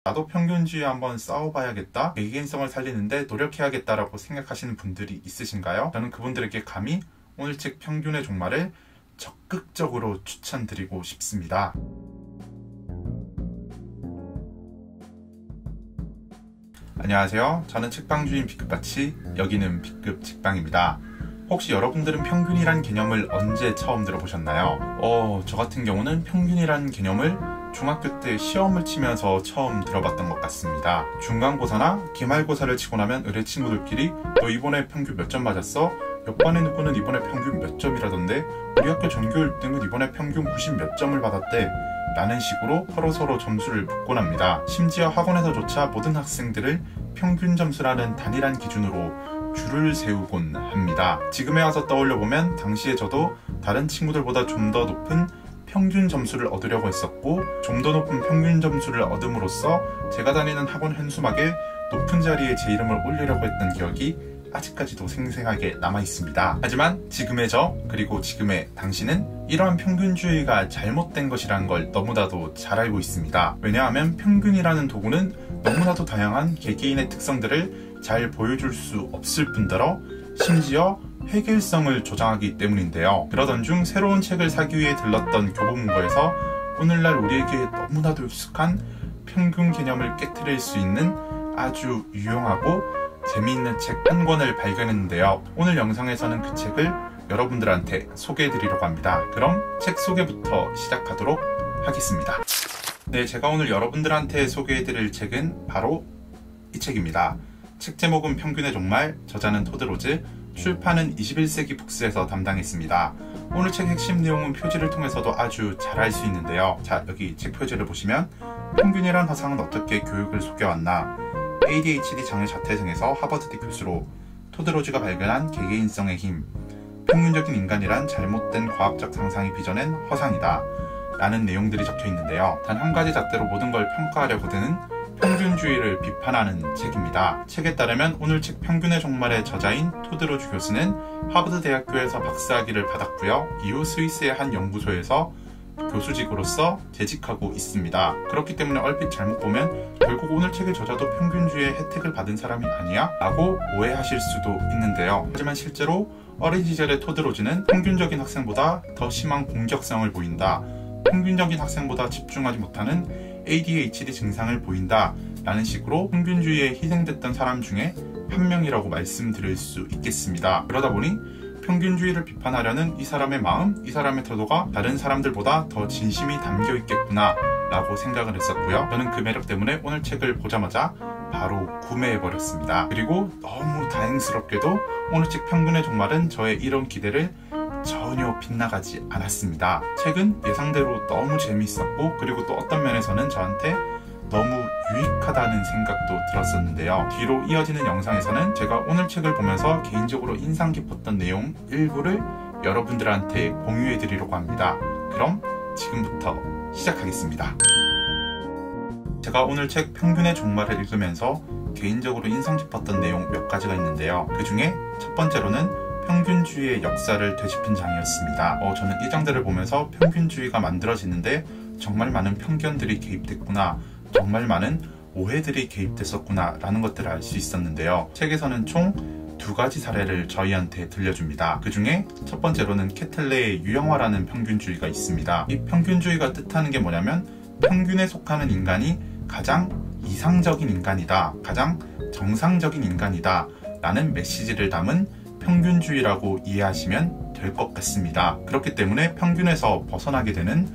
나도 평균주의에 한번 싸워봐야겠다, 개개인성을 살리는데 노력해야겠다라고 생각하시는 분들이 있으신가요? 저는 그분들에게 감히 오늘 책 평균의 종말을 적극적으로 추천드리고 싶습니다. 안녕하세요. 저는 책방주인 B급같이, 여기는 B급 책방입니다. 혹시 여러분들은 평균이란 개념을 언제 처음 들어보셨나요? 저 같은 경우는 평균이란 개념을 중학교 때 시험을 치면서 처음 들어봤던 것 같습니다. 중간고사나 기말고사를 치고 나면 의뢰 친구들끼리 너 이번에 평균 몇 점 맞았어? 옆반의 누구는 이번에 평균 몇 점이라던데, 우리 학교 전교 1등은 이번에 평균 90 몇 점을 받았대, 라는 식으로 서로 점수를 묻곤 합니다. 심지어 학원에서조차 모든 학생들을 평균 점수라는 단일한 기준으로 줄을 세우곤 합니다. 지금에 와서 떠올려보면 당시에 저도 다른 친구들보다 좀 더 높은 평균 점수를 얻으려고 했었고, 좀 더 높은 평균 점수를 얻음으로써 제가 다니는 학원 현수막에 높은 자리에 제 이름을 올리려고 했던 기억이 아직까지도 생생하게 남아있습니다. 하지만 지금의 저, 그리고 지금의 당신은 이러한 평균주의가 잘못된 것이라는 걸 너무나도 잘 알고 있습니다. 왜냐하면 평균이라는 도구는 너무나도 다양한 개개인의 특성들을 잘 보여줄 수 없을 뿐더러 심지어 획일성을 조장하기 때문인데요. 그러던 중 새로운 책을 사기 위해 들렀던 교보문고에서 오늘날 우리에게 너무나도 익숙한 평균 개념을 깨트릴 수 있는 아주 유용하고 재미있는 책 한 권을 발견했는데요. 오늘 영상에서는 그 책을 여러분들한테 소개해드리려고 합니다. 그럼 책 소개부터 시작하도록 하겠습니다. 네, 제가 오늘 여러분들한테 소개해드릴 책은 바로 이 책입니다. 책 제목은 평균의 종말, 저자는 토드 로즈, 출판은 21세기 북스에서 담당했습니다. 오늘 책 핵심 내용은 표지를 통해서도 아주 잘 알 수 있는데요. 자, 여기 책 표지를 보시면 평균이란 화상은 어떻게 교육을 속여왔나, ADHD 장애 자퇴생에서 하버드대 교수로 토드 로즈가 발견한 개개인성의 힘, 평균적인 인간이란 잘못된 과학적 상상이 빚어낸 허상이다 라는 내용들이 적혀 있는데요. 단 한 가지 잣대로 모든 걸 평가하려고 드는 평균주의를 비판하는 책입니다. 책에 따르면 오늘 책 평균의 종말의 저자인 토드 로즈 교수는 하버드 대학교에서 박사학위를 받았고요. 이후 스위스의 한 연구소에서 교수직으로서 재직하고 있습니다. 그렇기 때문에 얼핏 잘못 보면 결국 오늘 책의 저자도 평균주의의 혜택을 받은 사람이 아니야? 라고 오해하실 수도 있는데요. 하지만 실제로 어린 시절의 토드 로즈는 평균적인 학생보다 더 심한 공격성을 보인다, 평균적인 학생보다 집중하지 못하는 ADHD 증상을 보인다 라는 식으로 평균주의에 희생됐던 사람 중에 한 명이라고 말씀드릴 수 있겠습니다. 그러다 보니 평균주의를 비판하려는 이 사람의 마음, 이 사람의 태도가 다른 사람들보다 더 진심이 담겨 있겠구나 라고 생각을 했었고요. 저는 그 매력 때문에 오늘 책을 보자마자 바로 구매해버렸습니다. 그리고 너무 다행스럽게도 오늘 책 평균의 종말은 저의 이런 기대를 전혀 빗나가지 않았습니다. 책은 예상대로 너무 재미있었고, 그리고 또 어떤 면에서는 저한테 너무 유익하다는 생각도 들었었는데요. 뒤로 이어지는 영상에서는 제가 오늘 책을 보면서 개인적으로 인상 깊었던 내용 일부를 여러분들한테 공유해 드리려고 합니다. 그럼 지금부터 시작하겠습니다. 제가 오늘 책 평균의 종말을 읽으면서 개인적으로 인상 깊었던 내용 몇 가지가 있는데요. 그 중에 첫 번째로는 평균주의의 역사를 되짚은 장이었습니다. 저는 이 장들을 보면서 평균주의가 만들어지는데 정말 많은 편견들이 개입됐구나, 정말 많은 오해들이 개입됐었구나 라는 것들을 알 수 있었는데요. 책에서는 총 두 가지 사례를 저희한테 들려줍니다. 그 중에 첫 번째로는 케틀레의 유형화라는 평균주의가 있습니다. 이 평균주의가 뜻하는 게 뭐냐면 평균에 속하는 인간이 가장 이상적인 인간이다, 가장 정상적인 인간이다 라는 메시지를 담은 평균주의라고 이해하시면 될 것 같습니다. 그렇기 때문에 평균에서 벗어나게 되는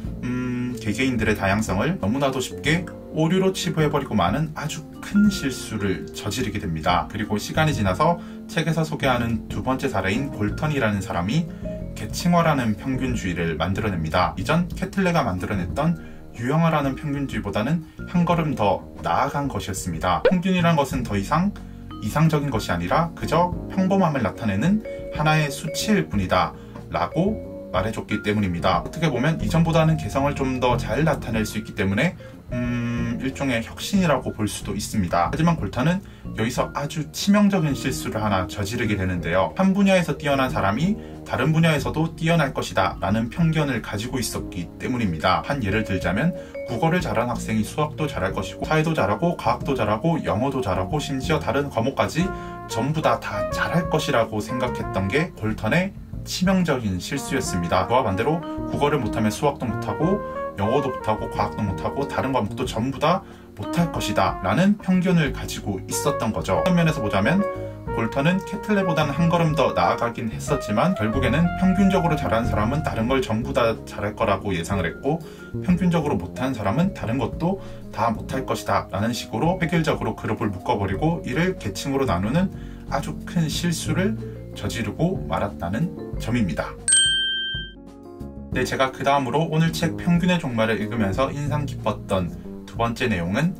개개인들의 다양성을 너무나도 쉽게 오류로 치부해버리고 마는 아주 큰 실수를 저지르게 됩니다. 그리고 시간이 지나서 책에서 소개하는 두 번째 사례인 볼턴이라는 사람이 계층화라는 평균주의를 만들어냅니다. 이전 케틀레가 만들어냈던 유형화라는 평균주의보다는 한 걸음 더 나아간 것이었습니다. 평균이란 것은 더 이상 이상적인 것이 아니라 그저 평범함을 나타내는 하나의 수치일 뿐이다 라고 말해줬기 때문입니다. 어떻게 보면 이전보다는 개성을 좀 더 잘 나타낼 수 있기 때문에 일종의 혁신이라고 볼 수도 있습니다. 하지만 골턴은 여기서 아주 치명적인 실수를 하나 저지르게 되는데요. 한 분야에서 뛰어난 사람이 다른 분야에서도 뛰어날 것이다 라는 편견을 가지고 있었기 때문입니다. 한 예를 들자면 국어를 잘하는 학생이 수학도 잘할 것이고 사회도 잘하고 과학도 잘하고 영어도 잘하고 심지어 다른 과목까지 전부 다 잘할 것이라고 생각했던 게 골턴의 치명적인 실수였습니다. 그와 반대로 국어를 못하면 수학도 못하고 영어도 못하고 과학도 못하고 다른 과목도 전부 다 못할 것이다 라는 편견을 가지고 있었던 거죠. 그런 면에서 보자면 골턴은 캐틀레보다는 한 걸음 더 나아가긴 했었지만 결국에는 평균적으로 잘하는 사람은 다른 걸 전부 다 잘할 거라고 예상을 했고 평균적으로 못하는 사람은 다른 것도 다 못할 것이다 라는 식으로 획일적으로 그룹을 묶어버리고 이를 계층으로 나누는 아주 큰 실수를 저지르고 말았다는 점입니다. 네, 제가 그 다음으로 오늘 책 평균의 종말을 읽으면서 인상 깊었던 두 번째 내용은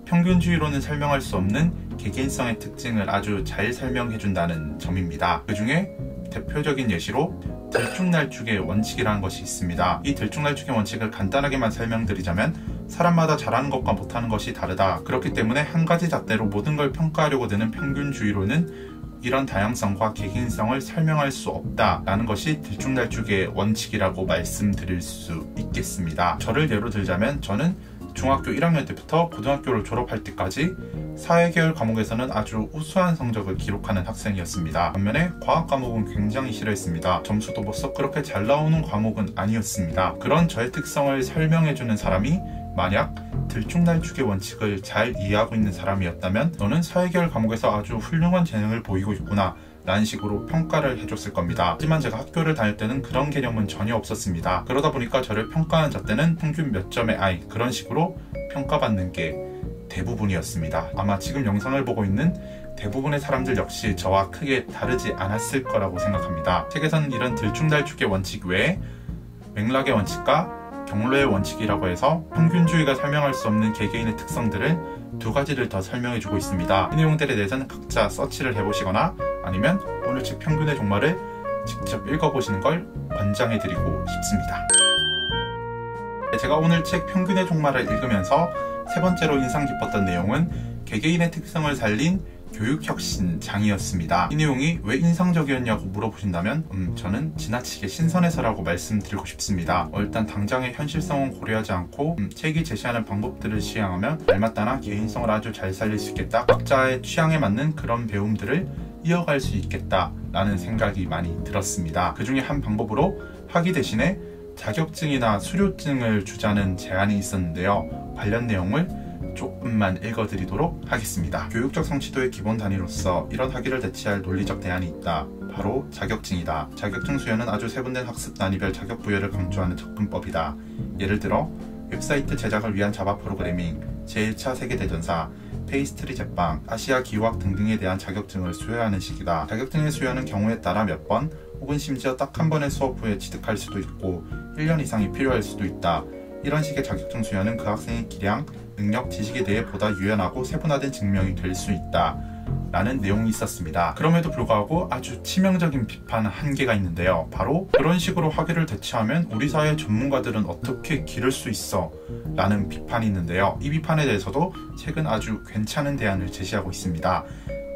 평균주의로는 설명할 수 없는 개개인성의 특징을 아주 잘 설명해준다는 점입니다. 그 중에 대표적인 예시로 들쭉날쭉의 원칙이라는 것이 있습니다. 이 들쭉날쭉의 원칙을 간단하게만 설명드리자면 사람마다 잘하는 것과 못하는 것이 다르다. 그렇기 때문에 한 가지 잣대로 모든 걸 평가하려고 드는 평균주의로는 이런 다양성과 개개인성을 설명할 수 없다라는 것이 들쭉날쭉의 원칙이라고 말씀드릴 수 있겠습니다. 저를 예로 들자면 저는 중학교 1학년 때부터 고등학교를 졸업할 때까지 사회계열 과목에서는 아주 우수한 성적을 기록하는 학생이었습니다. 반면에 과학 과목은 굉장히 싫어했습니다. 점수도 뭐 썩 그렇게 잘 나오는 과목은 아니었습니다. 그런 저의 특성을 설명해주는 사람이 만약 들쭉날쭉의 원칙을 잘 이해하고 있는 사람이었다면 너는 사회계열 과목에서 아주 훌륭한 재능을 보이고 있구나 라는 식으로 평가를 해줬을 겁니다. 하지만 제가 학교를 다닐 때는 그런 개념은 전혀 없었습니다. 그러다 보니까 저를 평가하는 잣대는 평균 몇 점의 아이 그런 식으로 평가받는 게 대부분이었습니다. 아마 지금 영상을 보고 있는 대부분의 사람들 역시 저와 크게 다르지 않았을 거라고 생각합니다. 책에서는 이런 들쭉날쭉의 원칙 외에 맥락의 원칙과 경로의 원칙이라고 해서 평균주의가 설명할 수 없는 개개인의 특성들을 두 가지를 더 설명해주고 있습니다. 이 내용들에 대해서는 각자 서치를 해보시거나 아니면 오늘 책 평균의 종말을 직접 읽어보시는 걸 권장해드리고 싶습니다. 제가 오늘 책 평균의 종말을 읽으면서 세 번째로 인상 깊었던 내용은 개개인의 특성을 살린 교육혁신장이었습니다. 이 내용이 왜 인상적이었냐고 물어보신다면 저는 지나치게 신선해서라고 말씀드리고 싶습니다. 일단 당장의 현실성은 고려하지 않고 책이 제시하는 방법들을 시행하면 알맞다나 개인성을 아주 잘 살릴 수 있겠다. 각자의 취향에 맞는 그런 배움들을 이어갈 수 있겠다 라는 생각이 많이 들었습니다. 그 중에 한 방법으로 학위 대신에 자격증이나 수료증을 주자는 제안이 있었는데요. 관련 내용을 조금만 읽어드리도록 하겠습니다. 교육적 성취도의 기본 단위로서 이런 학위를 대체할 논리적 대안이 있다. 바로 자격증이다. 자격증 수여는 아주 세분된 학습 단위별 자격 부여를 강조하는 접근법이다. 예를 들어 웹사이트 제작을 위한 자바 프로그래밍, 제1차 세계대전사, 페이스트리 제빵, 아시아 기후학 등등에 대한 자격증을 수여하는 식이다. 자격증의 수여는 경우에 따라 몇 번 혹은 심지어 딱 한 번의 수업 후에 취득할 수도 있고 1년 이상이 필요할 수도 있다. 이런 식의 자격증 수여는 그 학생의 기량, 능력, 지식에 대해 보다 유연하고 세분화된 증명이 될 수 있다 라는 내용이 있었습니다. 그럼에도 불구하고 아주 치명적인 비판 한계가 있는데요. 바로 그런 식으로 학위를 대체하면 우리 사회 전문가들은 어떻게 기를 수 있어? 라는 비판이 있는데요. 이 비판에 대해서도 책은 아주 괜찮은 대안을 제시하고 있습니다.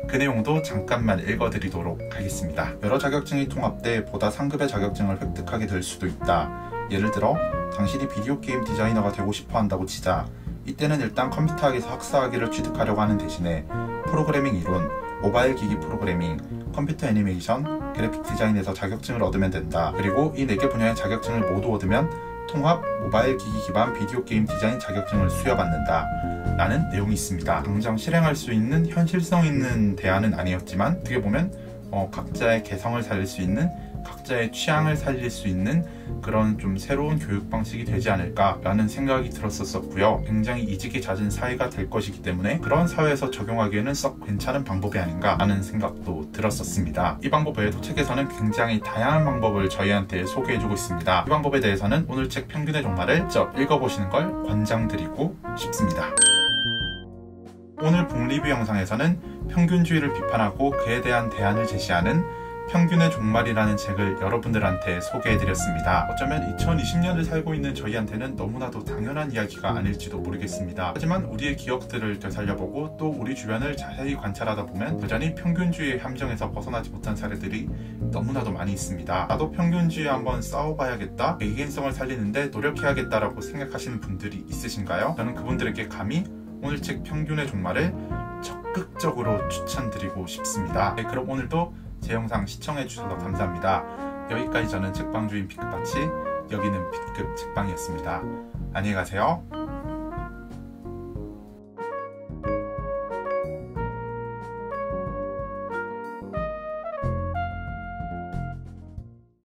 그 내용도 잠깐만 읽어드리도록 하겠습니다. 여러 자격증이 통합돼 보다 상급의 자격증을 획득하게 될 수도 있다. 예를 들어 당신이 비디오 게임 디자이너가 되고 싶어 한다고 치자. 이때는 일단 컴퓨터학에서 학사학위를 취득하려고 하는 대신에 프로그래밍 이론, 모바일 기기 프로그래밍, 컴퓨터 애니메이션, 그래픽 디자인에서 자격증을 얻으면 된다. 그리고 이 4개 분야의 자격증을 모두 얻으면 통합 모바일 기기 기반 비디오 게임 디자인 자격증을 수여받는다 라는 내용이 있습니다. 당장 실행할 수 있는 현실성 있는 대안은 아니었지만 어떻게 보면 각자의 개성을 살릴 수 있는, 각자의 취향을 살릴 수 있는 그런 좀 새로운 교육 방식이 되지 않을까 라는 생각이 들었었고요. 굉장히 이직이 잦은 사회가 될 것이기 때문에 그런 사회에서 적용하기에는 썩 괜찮은 방법이 아닌가 라는 생각도 들었었습니다. 이 방법 외에도 책에서는 굉장히 다양한 방법을 저희한테 소개해주고 있습니다. 이 방법에 대해서는 오늘 책 평균의 종말을 직접 읽어보시는 걸 권장드리고 싶습니다. 오늘 북리뷰 영상에서는 평균주의를 비판하고 그에 대한 대안을 제시하는 평균의 종말이라는 책을 여러분들한테 소개해드렸습니다. 어쩌면 2020년을 살고 있는 저희한테는 너무나도 당연한 이야기가 아닐지도 모르겠습니다. 하지만 우리의 기억들을 되살려보고 또 우리 주변을 자세히 관찰하다 보면 여전히 평균주의의 함정에서 벗어나지 못한 사례들이 너무나도 많이 있습니다. 나도 평균주의에 한번 싸워봐야겠다, 개개인성을 살리는데 노력해야겠다라고 생각하시는 분들이 있으신가요? 저는 그분들에게 감히 오늘 책 평균의 종말을 적극적으로 추천드리고 싶습니다. 네, 그럼 오늘도 제 영상 시청해주셔서 감사합니다. 여기까지 저는 책방주인 B급같이, 여기는 B급 책방이었습니다. 안녕히 가세요.